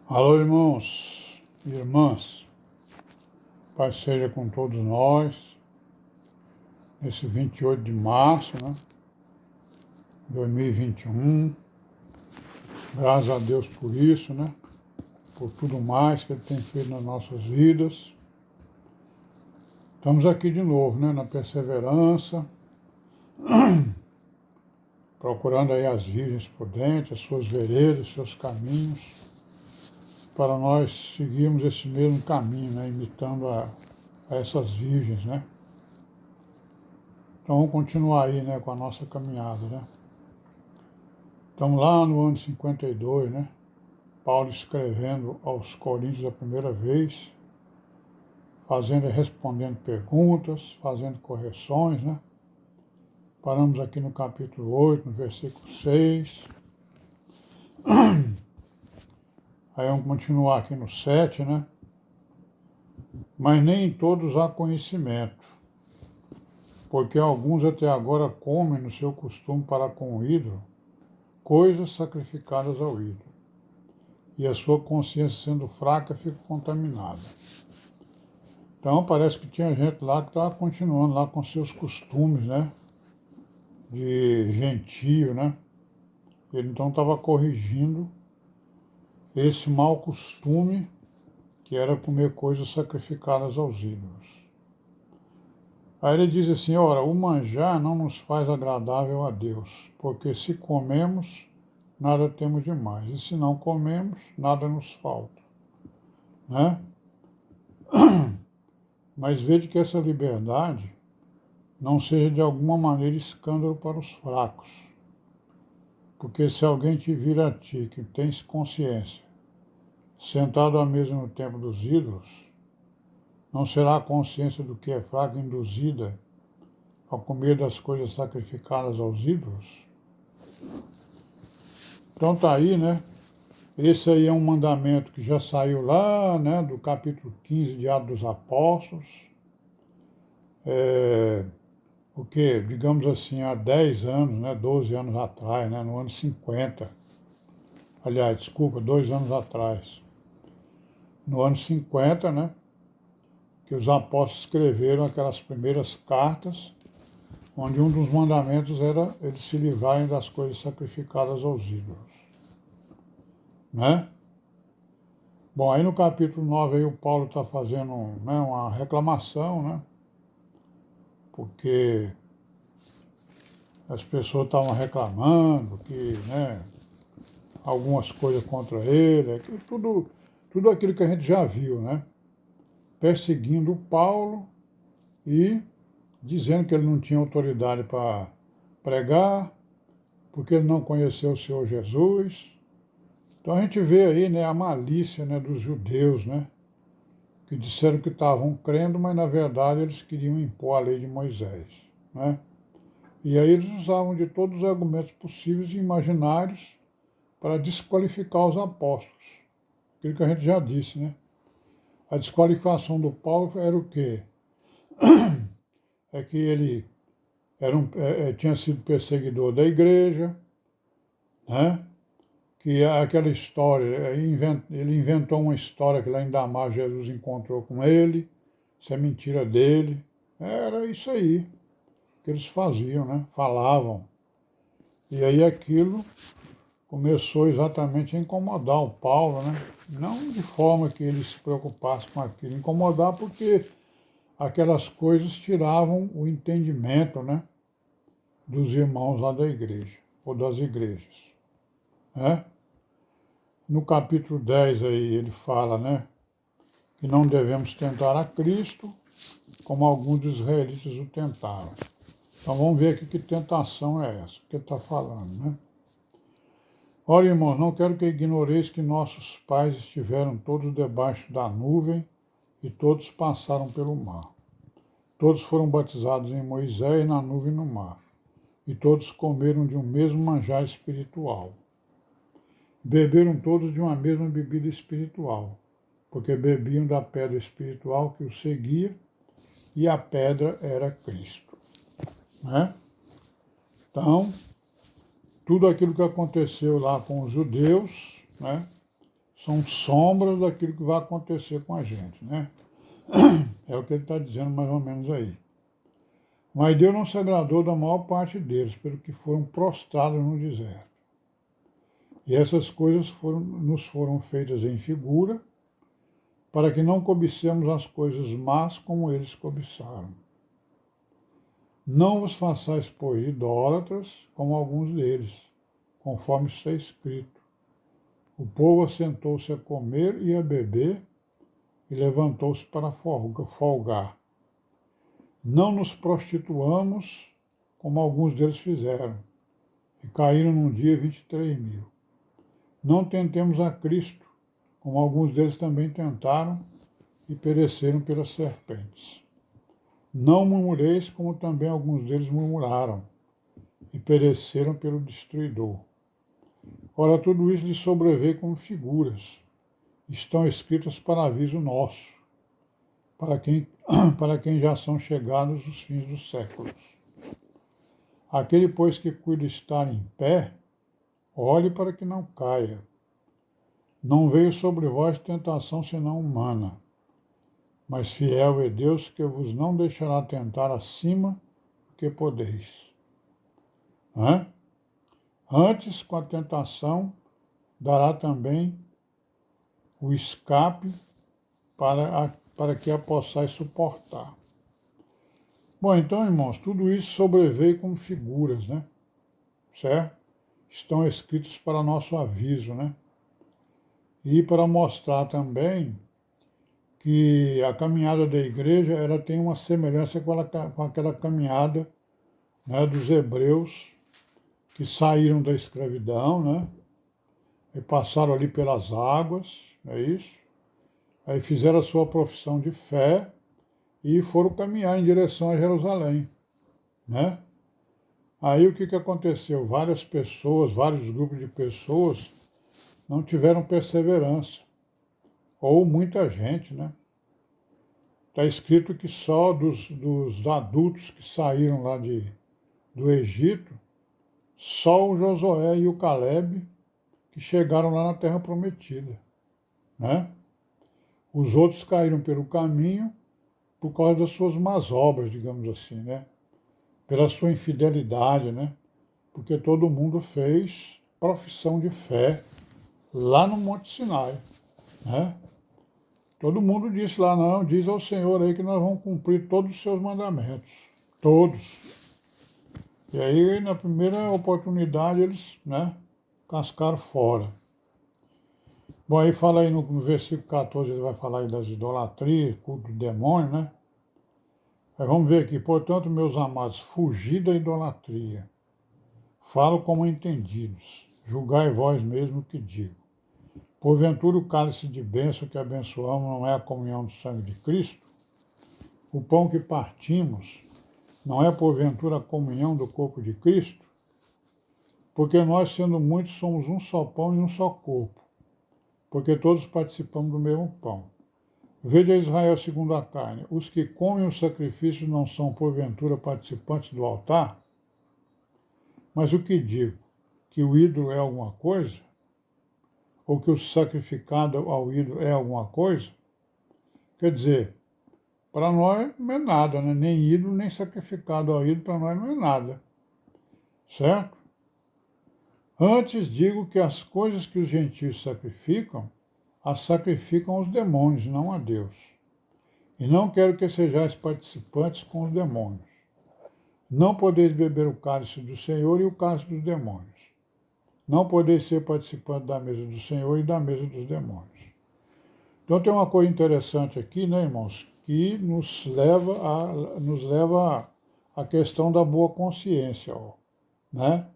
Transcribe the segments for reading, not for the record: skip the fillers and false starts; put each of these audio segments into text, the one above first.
Alô, irmãos e irmãs, Paz seja com todos nós, nesse 28 de março, 2021, graças a Deus por isso, por tudo mais que Ele tem feito nas nossas vidas. Estamos aqui de novo, na perseverança, procurando aí as virgens prudentes, as suas veredas, seus caminhos, para nós seguirmos esse mesmo caminho, imitando a essas virgens, Então vamos continuar aí, com a nossa caminhada, Estamos lá no ano 52, Paulo escrevendo aos Coríntios a primeira vez, fazendo e respondendo perguntas, fazendo correções, Paramos aqui no capítulo 8, no versículo 6. Aí vamos continuar aqui no 7, Mas nem em todos há conhecimento, porque alguns até agora comem no seu costume para com o ídolo coisas sacrificadas ao ídolo, e a sua consciência sendo fraca fica contaminada. Então parece que tinha gente lá que estava continuando lá com seus costumes, de gentio, Ele então estava corrigindo esse mau costume que era comer coisas sacrificadas aos ídolos. Aí ele diz assim, ora, o manjar não nos faz agradável a Deus, porque se comemos, nada temos demais, e se não comemos, nada nos falta, Mas vede que essa liberdade não seja de alguma maneira escândalo para os fracos, porque se alguém te vir a ti, que tens consciência, sentado à mesa no templo dos ídolos, não será a consciência do que é fraco induzida ao comer das coisas sacrificadas aos ídolos? Então está aí, Esse aí é um mandamento que já saiu lá, do capítulo 15 de Atos dos Apóstolos, o que, digamos assim, há 10 anos, 12 anos atrás, no ano 50. Aliás, desculpa, 2 anos atrás. No ano 50, que os apóstolos escreveram aquelas primeiras cartas, onde um dos mandamentos era eles se livrarem das coisas sacrificadas aos ídolos, Bom, aí no capítulo 9 aí o Paulo está fazendo uma reclamação, porque as pessoas estavam reclamando que, algumas coisas contra ele, tudo aquilo que a gente já viu, perseguindo o Paulo e dizendo que ele não tinha autoridade para pregar, porque ele não conheceu o Senhor Jesus. Então a gente vê aí, a malícia, dos judeus, que disseram que estavam crendo, mas na verdade eles queriam impor a lei de Moisés, E aí eles usavam de todos os argumentos possíveis e imaginários para desqualificar os apóstolos. Aquilo que a gente já disse, A desqualificação do Paulo era o quê? É que ele tinha sido perseguidor da igreja, que é aquela história, ele inventou uma história que lá em Damasco Jesus encontrou com ele, isso é mentira dele. Era isso aí que eles faziam, falavam. E aí aquilo começou exatamente a incomodar o Paulo, Não de forma que ele se preocupasse com aquilo, incomodar porque aquelas coisas tiravam o entendimento, dos irmãos lá da igreja, ou das igrejas, No capítulo 10 aí ele fala, que não devemos tentar a Cristo como alguns dos israelitas o tentaram. Então vamos ver aqui que tentação é essa que ele está falando, Ora, irmãos, não quero que ignoreis que nossos pais estiveram todos debaixo da nuvem e todos passaram pelo mar. Todos foram batizados em Moisés, na nuvem e no mar. E todos comeram de um mesmo manjar espiritual. Beberam todos de uma mesma bebida espiritual, porque bebiam da pedra espiritual que os seguia, e a pedra era Cristo. Então, tudo aquilo que aconteceu lá com os judeus, são sombras daquilo que vai acontecer com a gente, né? É o que ele está dizendo mais ou menos aí. Mas Deus não se agradou da maior parte deles, pelo que foram prostrados no deserto. E essas coisas nos foram feitas em figura, para que não cobicemos as coisas más como eles cobiçaram. Não vos façais, pois, idólatras, como alguns deles, conforme está escrito. O povo assentou-se a comer e a beber, e levantou-se para folgar. Não nos prostituamos, como alguns deles fizeram, e caíram num dia 23.000. Não tentemos a Cristo, como alguns deles também tentaram, e pereceram pelas serpentes. Não murmureis, como também alguns deles murmuraram, e pereceram pelo destruidor. Ora, tudo isso lhes sobreveio como figuras, estão escritas para aviso nosso, para quem já são chegados os fins dos séculos. Aquele, pois, que cuida estar em pé, olhe para que não caia. Não veio sobre vós tentação senão humana, mas fiel é Deus, que vos não deixará tentar acima do que podeis. Antes, com a tentação, dará também o escape para que a possais suportar. Bom, então, irmãos, tudo isso sobreveio como figuras, né? Certo? Estão escritos para nosso aviso, né? E para mostrar também que a caminhada da igreja ela tem uma semelhança com aquela caminhada, né, dos hebreus que saíram da escravidão, né? E passaram ali pelas águas, é isso? Aí fizeram a sua profissão de fé e foram caminhar em direção a Jerusalém, né? Aí o que aconteceu? Várias pessoas, vários grupos de pessoas não tiveram perseverança, ou muita gente, né? Está escrito que só dos adultos que saíram lá do Egito, só o Josué e o Caleb que chegaram lá na Terra Prometida, né? Os outros caíram pelo caminho por causa das suas más obras, digamos assim, né? Pela sua infidelidade, né? Porque todo mundo fez profissão de fé lá no Monte Sinai, né? Todo mundo disse lá, não, diz ao Senhor aí que nós vamos cumprir todos os seus mandamentos. Todos. E aí, na primeira oportunidade, eles, né, cascaram fora. Bom, aí fala aí no versículo 14, ele vai falar aí das idolatrias, culto do demônio, né? Aí vamos ver aqui, portanto, meus amados, fugi da idolatria. Falo como entendidos. Julgai vós mesmo o que digo. Porventura o cálice de bênção que abençoamos não é a comunhão do sangue de Cristo? O pão que partimos não é porventura a comunhão do corpo de Cristo? Porque nós, sendo muitos, somos um só pão e um só corpo, porque todos participamos do mesmo pão. Vede a Israel segundo a carne. Os que comem os sacrifícios não são porventura participantes do altar? Mas o que digo? Que o ídolo é alguma coisa? Ou que o sacrificado ao ídolo é alguma coisa? Quer dizer, para nós não é nada, né? Nem ídolo, nem sacrificado ao ídolo, para nós não é nada. Certo? Antes digo que as coisas que os gentios sacrificam, as sacrificam aos demônios, não a Deus. E não quero que sejais participantes com os demônios. Não podeis beber o cálice do Senhor e o cálice dos demônios. Não podeis ser participantes da mesa do Senhor e da mesa dos demônios. Então tem uma coisa interessante aqui, né, irmãos, que nos leva à questão da boa consciência, ó, né?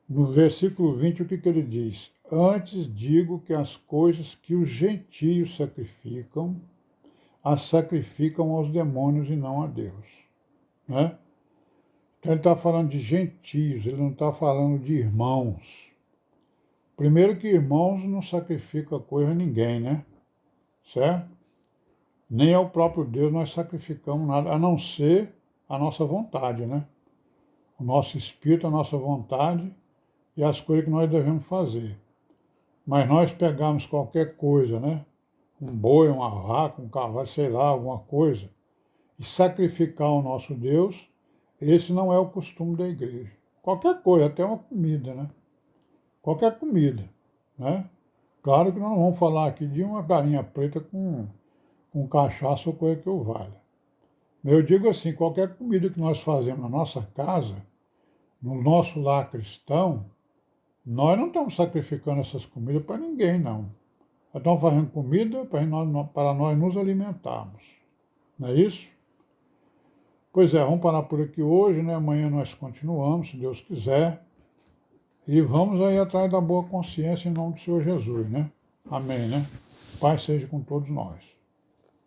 No versículo 20, o que ele diz? Antes digo que as coisas que os gentios sacrificam, as sacrificam aos demônios e não a Deus, né? Então ele está falando de gentios, ele não está falando de irmãos. Primeiro que irmãos não sacrificam coisa a ninguém, né? Certo? Nem ao próprio Deus nós sacrificamos nada, a não ser a nossa vontade, né? O nosso espírito, a nossa vontade e as coisas que nós devemos fazer. Mas nós pegarmos qualquer coisa, né? Um boi, uma vaca, um cavalo, sei lá, alguma coisa, e sacrificar ao nosso Deus, esse não é o costume da igreja. Qualquer coisa, até uma comida, né? Qualquer comida, né? Claro que nós não vamos falar aqui de uma galinha preta com cachaça ou coisa que o valha. Eu digo assim, qualquer comida que nós fazemos na nossa casa, no nosso lar cristão, nós não estamos sacrificando essas comidas para ninguém, não. Nós estamos fazendo comida para nós nos alimentarmos. Não é isso? Pois é, vamos parar por aqui hoje, né? Amanhã nós continuamos, se Deus quiser. E vamos aí atrás da boa consciência em nome do Senhor Jesus, né? Amém, né? Pai seja com todos nós.